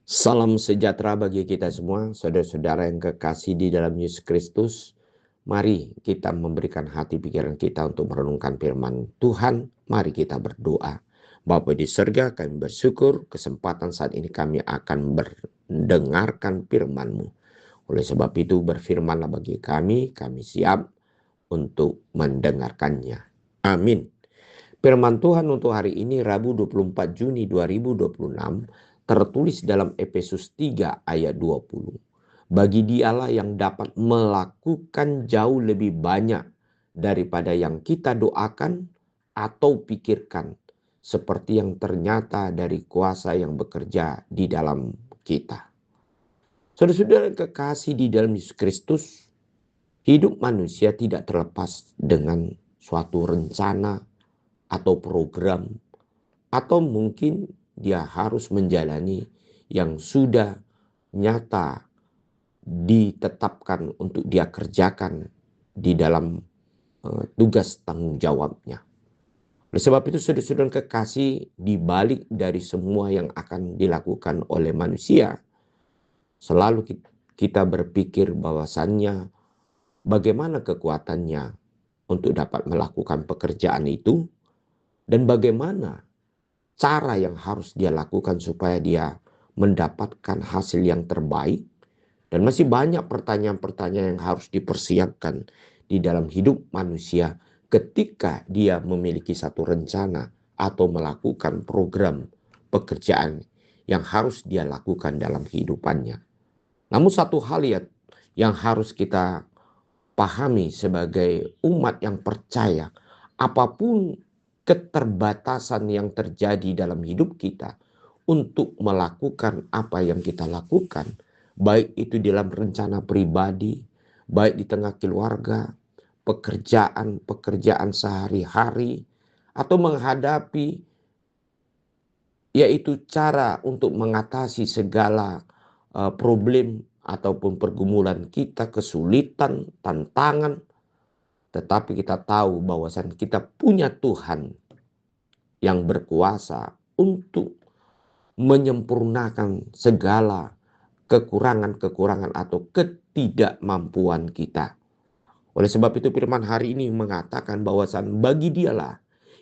Salam sejahtera bagi kita semua, saudara-saudara yang kekasih di dalam Yesus Kristus. Mari kita memberikan hati pikiran kita untuk merenungkan firman Tuhan. Mari kita berdoa. Bapa di surga, kami bersyukur kesempatan saat ini kami akan mendengarkan firman-Mu. Oleh sebab itu berfirmanlah bagi kami siap untuk mendengarkannya. Amin. Firman Tuhan untuk hari ini Rabu 24 Juni 2026 tertulis dalam Efesus 3 ayat 20. Bagi dialah yang dapat melakukan jauh lebih banyak daripada yang kita doakan atau pikirkan, seperti yang ternyata dari kuasa yang bekerja di dalam kita. Saudara-saudara kekasih di dalam Yesus Kristus, hidup manusia tidak terlepas dengan suatu rencana atau program, atau mungkin dia harus menjalani yang sudah nyata ditetapkan untuk dia kerjakan di dalam tugas tanggung jawabnya. Oleh sebab itu saudara-saudara kekasih, di balik dari semua yang akan dilakukan oleh manusia, selalu kita berpikir bahwasannya bagaimana kekuatannya untuk dapat melakukan pekerjaan itu, dan bagaimana cara yang harus dia lakukan supaya dia mendapatkan hasil yang terbaik. Dan masih banyak pertanyaan-pertanyaan yang harus dipersiapkan di dalam hidup manusia ketika dia memiliki satu rencana atau melakukan program pekerjaan yang harus dia lakukan dalam kehidupannya. Namun satu hal yang harus kita pahami sebagai umat yang percaya, apapun keterbatasan yang terjadi dalam hidup kita untuk melakukan apa yang kita lakukan, baik itu dalam rencana pribadi, baik di tengah keluarga, pekerjaan sehari-hari, atau menghadapi yaitu cara untuk mengatasi segala problem ataupun pergumulan kita, kesulitan, tantangan. Tetapi kita tahu bahwasan kita punya Tuhan yang berkuasa untuk menyempurnakan segala kekurangan-kekurangan atau ketidakmampuan kita. Oleh sebab itu firman hari ini mengatakan bahwasan bagi dialah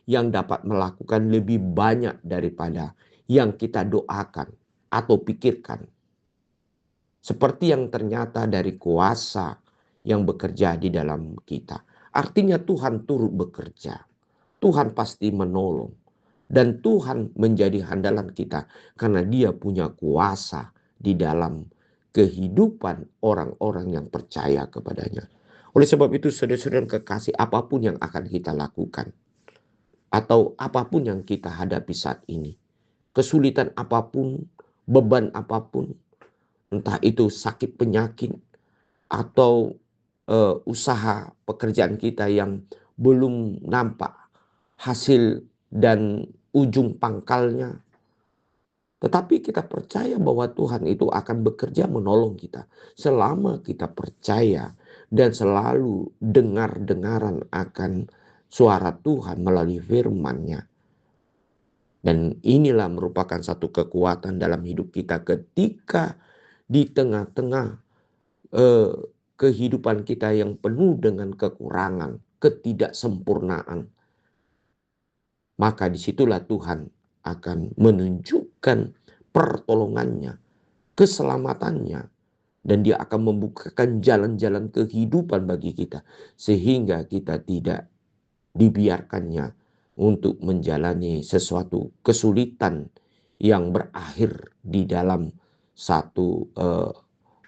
yang dapat melakukan lebih banyak daripada yang kita doakan atau pikirkan. Seperti yang ternyata dari kuasa yang bekerja di dalam kita. Artinya Tuhan turut bekerja. Tuhan pasti menolong. Dan Tuhan menjadi andalan kita karena Dia punya kuasa di dalam kehidupan orang-orang yang percaya kepadanya. Oleh sebab itu saudara-saudara kekasih, apapun yang akan kita lakukan atau apapun yang kita hadapi saat ini, kesulitan apapun, beban apapun, entah itu sakit penyakit atau usaha pekerjaan kita yang belum nampak hasil dan ujung pangkalnya. Tetapi kita percaya bahwa Tuhan itu akan bekerja menolong kita selama kita percaya dan selalu dengar-dengaran akan suara Tuhan melalui firman-Nya. Dan inilah merupakan satu kekuatan dalam hidup kita ketika di tengah-tengah kehidupan kita yang penuh dengan kekurangan, ketidaksempurnaan. Maka disitulah Tuhan akan menunjukkan pertolongannya, keselamatannya, dan Dia akan membukakan jalan-jalan kehidupan bagi kita, sehingga kita tidak dibiarkannya untuk menjalani sesuatu kesulitan yang berakhir di dalam satu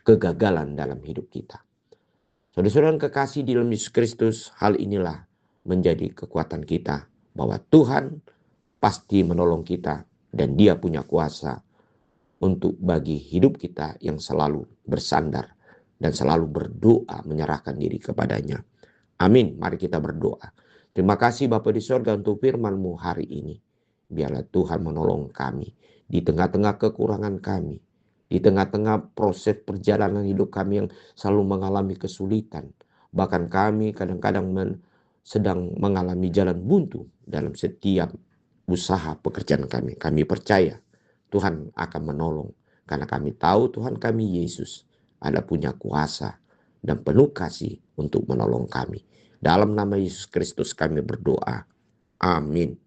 kegagalan dalam hidup kita. Saudara-saudara yang kekasih di dalam Yesus Kristus, hal inilah menjadi kekuatan kita, bahwa Tuhan pasti menolong kita dan Dia punya kuasa untuk bagi hidup kita yang selalu bersandar dan selalu berdoa menyerahkan diri kepadanya. Amin. Mari kita berdoa. Terima kasih Bapa di sorga untuk firman-Mu hari ini. Biarlah Tuhan menolong kami di tengah-tengah kekurangan kami, di tengah-tengah proses perjalanan hidup kami yang selalu mengalami kesulitan. Bahkan kami kadang-kadang sedang mengalami jalan buntu dalam setiap usaha pekerjaan kami. Kami percaya Tuhan akan menolong Karena kami tahu Tuhan kami Yesus ada punya kuasa dan penuh kasih untuk menolong kami. Dalam nama Yesus Kristus kami berdoa. Amin.